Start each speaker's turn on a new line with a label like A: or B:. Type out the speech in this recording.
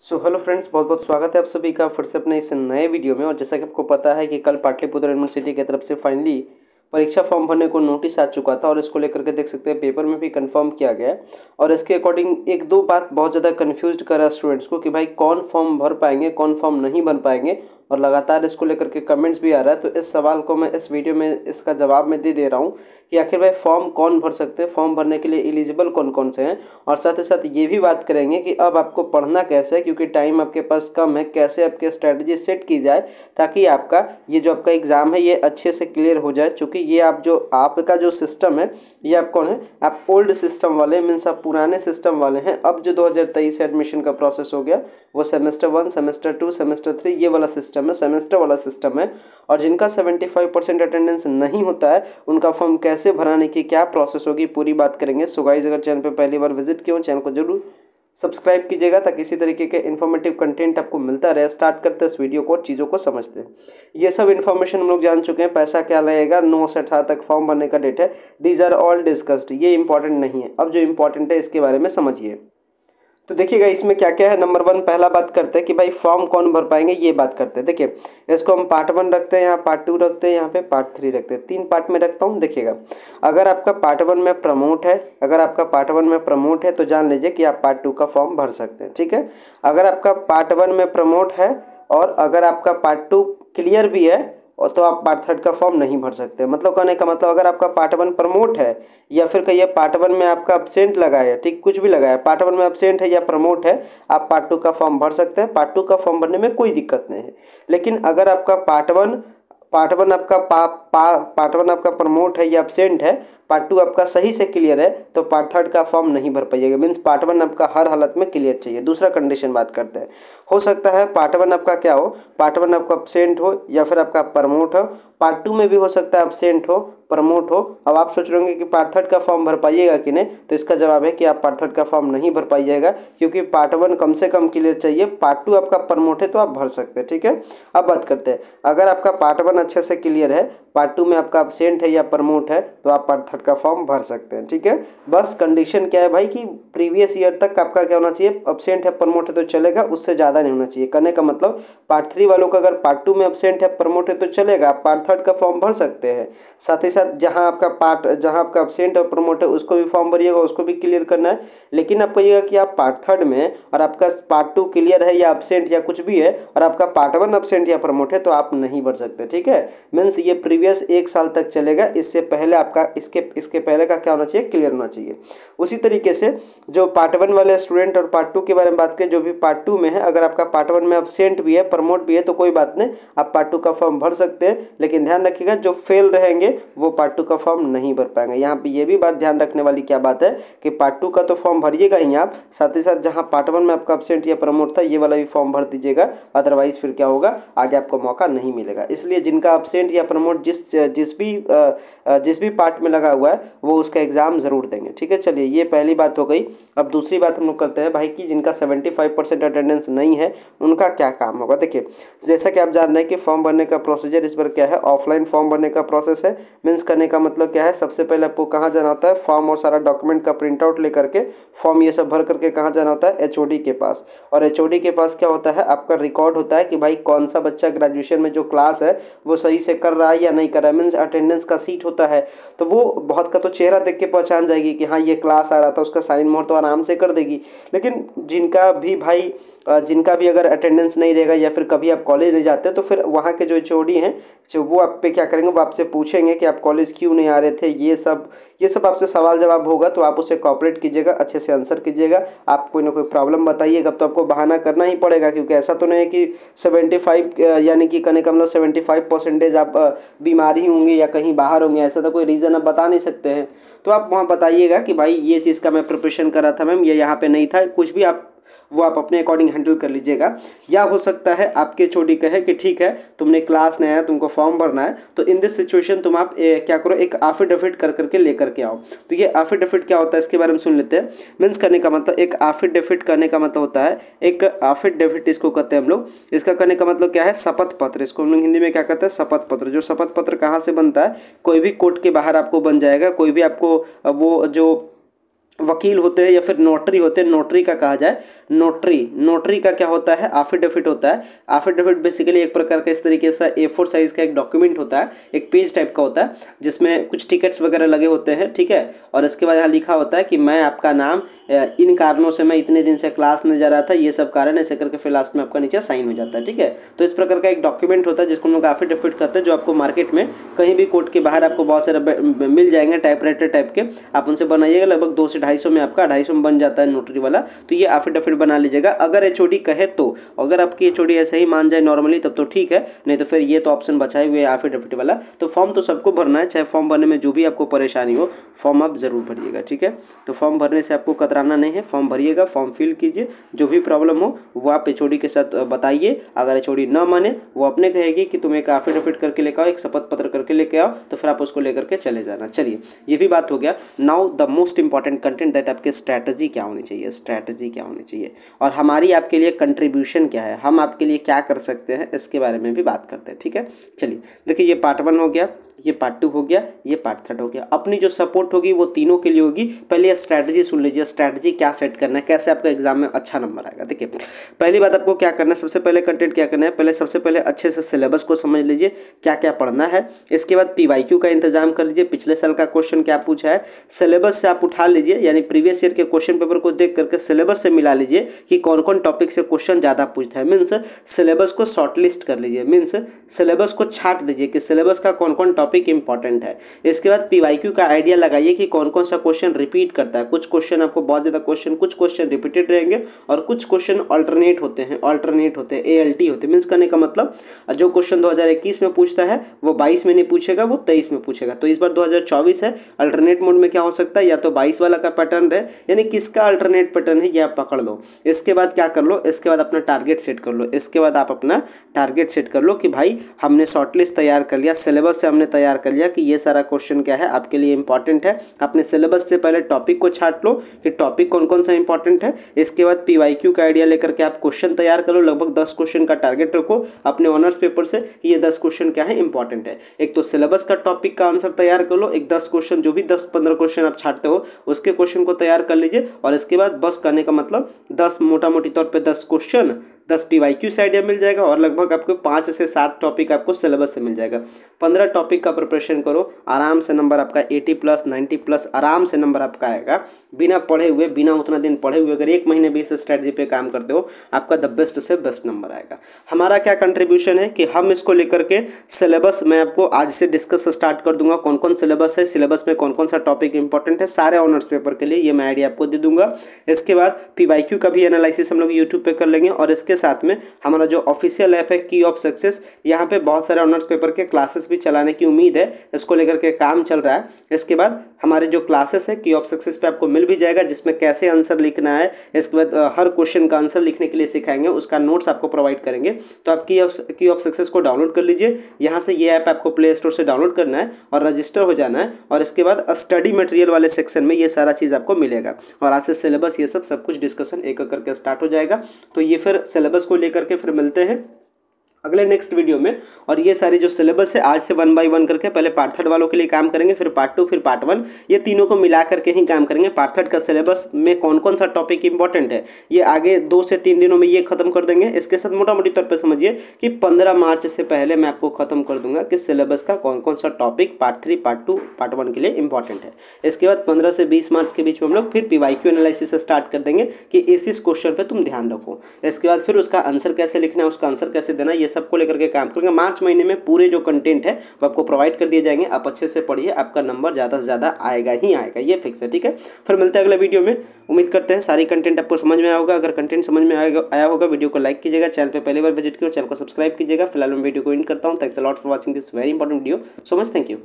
A: Hello friends, बहुत बहुत स्वागत है आप सभी का फिर से अपने इस नए वीडियो में। और जैसा कि आपको पता है कि कल पाटलिपुत्र यूनिवर्सिटी की तरफ से फाइनली परीक्षा फॉर्म भरने को नोटिस आ चुका था और इसको लेकर के देख सकते हैं पेपर में भी कंफर्म किया गया है। और इसके अकॉर्डिंग एक दो बात बहुत ज़्यादा कन्फ्यूज कर रहा है स्टूडेंट्स को कि भाई कौन फॉर्म भर पाएंगे, कौन फॉर्म नहीं भर पाएंगे। और लगातार इसको लेकर के कमेंट्स भी आ रहा है, तो इस सवाल को मैं इस वीडियो में इसका जवाब मैं दे रहा हूँ कि आखिर भाई फॉर्म कौन भर सकते हैं, फॉर्म भरने के लिए एलिजिबल कौन कौन से हैं। और साथ ही साथ ये भी बात करेंगे कि अब आपको पढ़ना कैसे है, क्योंकि टाइम आपके पास कम है, कैसे आपके स्ट्रेटजी सेट की जाए ताकि आपका ये जो आपका एग्ज़ाम है ये अच्छे से क्लियर हो जाए। चूँकि ये आप जो आपका जो सिस्टम है ये आप कौन है, आप ओल्ड सिस्टम वाले मीन्स आप पुराने सिस्टम वाले हैं। अब जो 2023 से एडमिशन का प्रोसेस हो गया वो सेमेस्टर 1, सेमेस्टर 2, सेमेस्टर 3 ये वाला सिस्टम है, सेमेस्टर वाला सिस्टम है। और जिनका 75% अटेंडेंस नहीं होता है उनका फॉर्म कैसे भराने की क्या प्रोसेस होगी पूरी बात करेंगे। सो गाइस, अगर चैनल पे पहली बार विजिट किया हो चैनल को जरूर सब्सक्राइब कीजिएगा ताकि इसी तरीके के इन्फॉर्मेटिव कंटेंट आपको मिलता रहे। स्टार्ट करते हैं इस वीडियो को और चीज़ों को समझते हैं। ये सब इन्फॉर्मेशन हम लोग जान चुके हैं। पैसा क्या लगेगा, 9 से 18 तक फॉर्म भरने का डेट है, दीज आर ऑल डिस्कस्ड, ये इंपॉर्टेंट नहीं है। अब जो इंपॉर्टेंट है इसके बारे में समझिए। तो देखिएगा इसमें क्या क्या है। नंबर 1 पहला बात करते हैं कि भाई फॉर्म कौन भर पाएंगे, ये बात करते हैं। देखिए इसको हम पार्ट 1 रखते हैं, यहाँ पार्ट 2 रखते हैं, यहाँ पे पार्ट 3 रखते हैं, 3 पार्ट में रखता हूँ। देखिएगा अगर आपका पार्ट 1 में प्रमोट है, अगर आपका पार्ट 1 में प्रमोट है तो जान लीजिए कि आप पार्ट 2 का फॉर्म भर सकते हैं। ठीक है, अगर आपका पार्ट 1 में प्रमोट है और अगर आपका पार्ट 2 क्लियर भी है और तो आप पार्ट 3 का फॉर्म नहीं भर सकते। मतलब कहने का मतलब अगर आपका पार्ट 1 प्रमोट है या फिर कहिए पार्ट 1 में आपका अब्सेंट लगा है, ठीक कुछ भी लगा है, पार्ट 1 में अब्सेंट है या प्रमोट है, आप पार्ट 2 का फॉर्म भर सकते हैं। पार्ट 2 का फॉर्म भरने में कोई दिक्कत नहीं है। लेकिन अगर आपका पार्ट वन आपका पार्ट 1 आपका प्रमोट है या अब्सेंट है, पार्ट 2 आपका सही से क्लियर है, तो पार्ट 3 का फॉर्म नहीं भर पाइएगा। मीन्स पार्ट 1 आपका हर हालत में क्लियर चाहिए। दूसरा कंडीशन बात करते हैं, हो सकता है पार्ट 1 आपका क्या हो, पार्ट 1 आपका अब्सेंट हो या फिर आपका प्रमोट हो, पार्ट 2 में भी हो सकता है अब्सेंट हो, प्रमोट हो। अब आप सोच रहे होंगे कि पार्ट 3 का फॉर्म भर पाइएगा कि नहीं, तो इसका जवाब है कि आप पार्ट 3 का फॉर्म नहीं भर पाइएगा, क्योंकि पार्ट 1 कम से कम क्लियर चाहिए, पार्ट 2 आपका प्रमोट है तो आप भर सकते हैं। ठीक है, अब बात करते हैं, अगर आपका पार्ट 1 अच्छे से क्लियर है, पार्ट 2 में आपका अब्सेंट है या प्रमोट है, तो आप पार्ट 3 का फॉर्म भर सकते हैं। ठीक है, बस कंडीशन क्या है भाई कि प्रीवियस ईयर तक आपका क्या होना चाहिए, अब्सेंट है प्रमोट है तो चलेगा, उससे ज़्यादा नहीं होना चाहिए। कहने का मतलब पार्ट 3 वालों का अगर पार्ट 2 में अब्सेंट है प्रमोट है तो चलेगा, आप पार्ट 3 का फॉर्म भर सकते हैं। साथ ही साथ जहाँ आपका अब्सेंट और प्रमोट है उसको भी फॉर्म भरिएगा, उसको भी क्लियर करना है। लेकिन आप कहिएगा कि आप पार्ट 3 में और आपका पार्ट 2 क्लियर है या अब्सेंट या कुछ भी है और आपका पार्ट 1 अब्सेंट या प्रमोट है तो आप नहीं भर सकते। ठीक है, मीन्स ये प्रीवियस 1 साल तक चलेगा, इससे पहले आपका इसके पहले का क्या होना चाहिए, क्लियर होना चाहिए। उसी तरीके से जो पार्ट 1 वाले स्टूडेंट और पार्ट 2 के बारे में बात करें, जो भी पार्ट 2 में है, अगर आपका पार्ट 1 में अब्सेंट भी है प्रमोट भी है तो कोई बात नहीं, आप पार्ट 2 का फॉर्म भर सकते हैं। लेकिन ध्यान रखिएगा जो फेल रहेंगे वो पार्ट 2 का फॉर्म नहीं भर पाएंगे। यहाँ पे ये भी बात ध्यान रखने वाली क्या बात है कि पार्ट 2 का तो फॉर्म भरिएगा ही आप, साथ ही साथ जहाँ पार्ट 1 में आपका अब्सेंट या प्रमोट था ये वाला भी फॉर्म भर दीजिएगा, अदरवाइज फिर क्या होगा, आगे आपको मौका नहीं मिलेगा। इसलिए जिनका अब्सेंट या प्रमोट जिस भी पार्ट में लगा हुआ है वो उसका एग्जाम जरूर देंगे। ठीक है, चलिए ये पहली बात हो गई। अब दूसरी बात हम लोग करते हैं भाई कि जिनका 75% अटेंडेंस नहीं है उनका क्या काम होगा। देखिए जैसा कि आप जान रहे हैं कि फॉर्म भरने का प्रोसीजर इस बार क्या है, ऑफलाइन फॉर्म भरने का प्रोसेस है। मीन्स करने का मतलब क्या है, सबसे पहले आपको कहाँ जाना होता है, फॉर्म और सारा डॉक्यूमेंट का प्रिंट आउट लेकर के फॉर्म ये सब भर करके कहाँ जाना होता है, एचओडी के पास। और एचओडी के पास क्या होता है, आपका रिकॉर्ड होता है कि भाई कौन सा बच्चा ग्रेजुएशन में जो क्लास है वो सही से कर रहा है या नहीं कर रहा है। मीन्स अटेंडेंस का सीट होता है, तो वो बहुत का तो चेहरा देख के पहचान जाएगी कि हाँ ये क्लास आ रहा था, उसका साइन मोहर तो आराम से कर देगी। लेकिन जिनका भी अगर अटेंडेंस नहीं रहेगा या फिर कभी आप कॉलेज नहीं जाते तो फिर वहाँ के जो एचओडी हैं जो वो आप पे क्या करेंगे, वो आपसे पूछेंगे कि आप कॉलेज क्यों नहीं आ रहे थे। ये सब आपसे सवाल जवाब होगा, तो आप उसे कॉपरेट कीजिएगा, अच्छे से आंसर कीजिएगा। आप कोई ना कोई प्रॉब्लम बताइएगा तो आपको बहाना करना ही पड़ेगा, क्योंकि ऐसा तो नहीं है कि 75 यानी कि कहने का मतलब 75% आप बीमार ही होंगे या कहीं बाहर होंगे, ऐसा तो कोई रीज़न आप बता नहीं सकते हैं। तो आप वहाँ बताइएगा कि भाई ये चीज़ का मैं प्रिपरेशन कर रहा था मैम, ये यहाँ पे नहीं था, कुछ भी वो आप अपने अकॉर्डिंग हैंडल कर लीजिएगा। या हो सकता है आपके एचओडी कहे कि ठीक है तुमने क्लास नहीं आया, तुमको फॉर्म भरना है, तो इन दिस सिचुएशन तुम आप क्या करो, एक एफिडेविट कर करके लेकर के आओ। तो ये एफिडेविट क्या होता है इसके बारे में सुन लेते हैं। मीन्स करने का मतलब एक एफिडेविट करने का मतलब होता है, एक एफिडेविट इसको कहते हैं हम लोग। इसका करने का मतलब क्या है, शपथ पत्र। इसको हम लोग हिंदी में क्या कहते हैं, शपथ पत्र। जो शपथ पत्र कहाँ से बनता है, कोई भी कोर्ट के बाहर आपको बन जाएगा, कोई भी आपको वो जो वकील होते हैं या फिर नोटरी होते हैं, नोटरी का कहा जाए, नोटरी का क्या होता है, एफिडेविट होता है। एफिडेविट बेसिकली एक प्रकार का इस तरीके से A4 साइज का एक डॉक्यूमेंट होता है, एक पेज टाइप का होता है, जिसमें कुछ टिकट्स वगैरह लगे होते हैं, ठीक है। और इसके बाद यहाँ लिखा होता है कि मैं आपका नाम इन कारणों से मैं इतने दिन से क्लास नहीं जा रहा था, ये सब कारण ऐसे करके फिर लास्ट में आपका नीचे साइन हो जाता है, ठीक है। तो इस प्रकार का एक डॉक्यूमेंट होता है जिसको हम लोग एफिडेविट कहते हैं, जो आपको मार्केट में कहीं भी कोर्ट के बाहर आपको बहुत सारे मिल जाएंगे टाइपराइटर टाइप के, आप उनसे बनाइएगा, लगभग 200 से 250 में आपका 250 में बन जाता है नोटरी वाला। तो ये एफिडेविट बना लीजिएगा अगर HOD कहे तो, अगर आपकी HOD ऐसे ही मान जाए नॉर्मली तब तो ठीक है, नहीं तो फिर ये तो ऑप्शन बचाए हुए है एफिडेविट वाला। तो फॉर्म तो सबको भरना है, चाहे फॉर्म भरने में जो भी आपको परेशानी हो फॉर्म आप जरूर भरिएगा, ठीक है। तो फॉर्म भरने से आपको कतराना नहीं है, फॉर्म भरिएगा, फॉर्म फिल कीजिए, जो भी प्रॉब्लम हो वो आप HOD के साथ बताइए। अगर HOD ना माने वो अपने कहेगी कि तुम एक एफिडेविट करके लेकर आओ, एक शपथ पत्र करके लेके आओ, तो फिर आप उसको लेकर के चले जाना। चलिए ये भी बात हो गया। Now the most important content that आपके स्ट्रैटेजी क्या होनी चाहिए, स्ट्रैटेजी क्या होनी चाहिए और हमारी आपके लिए कंट्रीब्यूशन क्या है, हम आपके लिए क्या कर सकते हैं, इसके बारे में भी बात करते हैं, ठीक है। चलिए देखिए, ये पार्ट 1 हो गया, ये पार्ट 2 हो गया, ये पार्ट 3 हो गया। अपनी जो सपोर्ट होगी वो तीनों के लिए होगी। पहले ये स्ट्रैटेजी सुन लीजिए, स्ट्रैटेजी क्या सेट करना है, कैसे आपका एग्जाम में अच्छा नंबर आएगा। देखिए पहली बात आपको क्या करना है, सबसे पहले कंटेंट क्या करना है, पहले सबसे पहले अच्छे से सिलेबस को समझ लीजिए, क्या क्या पढ़ना है। इसके बाद PYQ का इंतजाम कर लीजिए, पिछले साल का क्वेश्चन क्या पूछा है, सिलेबस से आप उठा लीजिए, यानी प्रीवियस ईयर के क्वेश्चन पेपर को देख करके सिलेबस से मिला लीजिए कि कौन कौन टॉपिक से क्वेश्चन ज़्यादा पूछता है। मीन्स सिलेबस को शॉर्टलिस्ट कर लीजिए, मीन्स सिलेबस को छांट दीजिए कि सिलेबस का कौन कौन टॉपिक इंपॉर्टेंट है। इसके बाद PYQ का आइडिया लगाइए कि कौन कौन सा क्वेश्चन रिपीट करता है। कुछ क्वेश्चन आपको बहुत ज़्यादा क्वेश्चन, कुछ क्वेश्चन रिपीटेड रहेंगे और कुछ क्वेश्चन अल्टरनेट होते हैं, ALT होते हैं। मीन्स करने का मतलब जो क्वेश्चन 2021 में पूछता है वो 22 में नहीं पूछेगा, वो 23 में पूछेगा। तो इस बार 2024 है, अल्टरनेट मोड में क्या हो सकता है, या तो 22 वाला का पैटर्न रहे, यानी किसका अल्टरनेट पैटर्न है ये आप पकड़ लो। इसके बाद क्या कर लो, इसके बाद अपना टारगेट सेट कर लो। इसके बाद आप अपना टारगेट सेट कर लो कि भाई हमने शॉर्टलिस्ट तैयार कर लिया, सिलेबस से हमने तैयार कर लिया कि ये सारा क्वेश्चन क्या है आपके लिए इंपॉर्टेंट है। अपने सिलेबस से पहले टॉपिक को छांट लो कि टॉपिक कौन कौन सा इंपॉर्टेंट है। इसके बाद PYQ का आइडिया लेकर के आप क्वेश्चन तैयार करो, लगभग 10 क्वेश्चन का टारगेट रखो अपने ऑनर्स पेपर से, ये 10 क्वेश्चन क्या है इंपॉर्टेंट है। एक तो सिलेबस का टॉपिक का आंसर तैयार कर लो, एक 10 क्वेश्चन, जो भी 10-15 क्वेश्चन आप छांटते हो उसके क्वेश्चन को तैयार कर लीजिए। और इसके बाद बस करने का मतलब 10, मोटा मोटी तौर पर 10 क्वेश्चन, 10 PYQ से आइडिया मिल जाएगा और लगभग आपको 5 से 7 टॉपिक आपको सिलेबस से मिल जाएगा। 15 टॉपिक का प्रिपरेशन करो, आराम से नंबर आपका 80+, 90+ आराम से नंबर आपका आएगा, बिना पढ़े हुए, बिना उतना दिन पढ़े हुए। अगर 1 महीने भी इस स्ट्रेटजी पे काम करते हो आपका द बेस्ट से बेस्ट नंबर आएगा। हमारा क्या कंट्रीब्यूशन है कि हम इसको लेकर के सिलेबस मैं आपको आज से डिस्कस स्टार्ट कर दूंगा, कौन कौन सिलेबस है, सिलेबस में कौन कौन सा टॉपिक इंपॉर्टेंट है, सारे ऑनर्स पेपर के लिए ये मैं आइडिया आपको दे दूंगा। इसके बाद PYQ का भी एनालिसिस हम लोग यूट्यूब पे कर लेंगे और इसके साथ में हमारा जो ऑफिशियल ऐप है की ऑफ सक्सेस, यहाँ पे बहुत सारे ऑनर्स पेपर के क्लासेस भी चलाने की उम्मीद है, इसको लेकर के काम चल रहा है। इसके बाद हमारे जो क्लासेस है की ऑफ सक्सेस पे आपको मिल भी जाएगा, जिसमें कैसे आंसर लिखना है, इसके बाद हर क्वेश्चन का आंसर लिखने के लिए सिखाएंगे, उसका नोट्स आपको प्रोवाइड करेंगे। तो आप की ऑफ सक्सेस को डाउनलोड कर लीजिए, यहाँ से ये ऐप आपको प्ले स्टोर से डाउनलोड करना है और रजिस्टर हो जाना है और इसके बाद स्टडी मटेरियल वाले सेक्शन में ये सारा चीज़ आपको मिलेगा और आज से सिलेबस ये सब कुछ डिस्कशन एक एक करके स्टार्ट हो जाएगा। तो ये फिर सिलेबस को लेकर के फिर मिलते हैं अगले नेक्स्ट वीडियो में। और ये सारी जो सिलेबस है आज से 1 बाय 1 करके पहले पार्ट 3 वालों के लिए काम करेंगे, फिर पार्ट 2, फिर पार्ट 1, ये तीनों को मिला करके ही काम करेंगे। पार्ट 3 का सिलेबस में कौन कौन सा टॉपिक इंपॉर्टेंट है ये आगे 2 से 3 दिनों में ये खत्म कर देंगे। इसके साथ मोटा मोटी तौर पर समझिए कि 15 मार्च से पहले मैं आपको खत्म कर दूंगा कि सिलेबस का कौन कौन सा टॉपिक पार्ट 3, पार्ट 2, पार्ट 1 के लिए इंपॉर्टेंट है। इसके बाद 15 से 20 मार्च के बीच में हम लोग फिर PYQ एनालिसिस स्टार्ट कर देंगे कि इस क्वेश्चन पर तुम ध्यान रखो। इसके बाद फिर उसका आंसर कैसे लिखना है, उसका आंसर कैसे देना, ये सबको लेकर के काम क्योंकि मार्च महीने में पूरे जो कंटेंट है वो आपको प्रोवाइड कर दिए जाएंगे। आप अच्छे से पढ़िए, आपका नंबर ज़्यादा से ज़्यादा आएगा ही आएगा, ये फिक्स है, ठीक है। फिर मिलते हैं अगले वीडियो में। उम्मीद करते हैं सारी कंटेंट आपको समझ में आया होगा। अगर कंटेंट समझ में आया होगा वीडियो को लाइक कीजिएगा, चैनल पे पहली बार विजिट कीजिए, चैनल को सब्सक्राइब कीजिएगा। फिलहाल मैं वीडियो को एंड करता हूँ। Thanks a lot for watching this very important video. So much, thank you.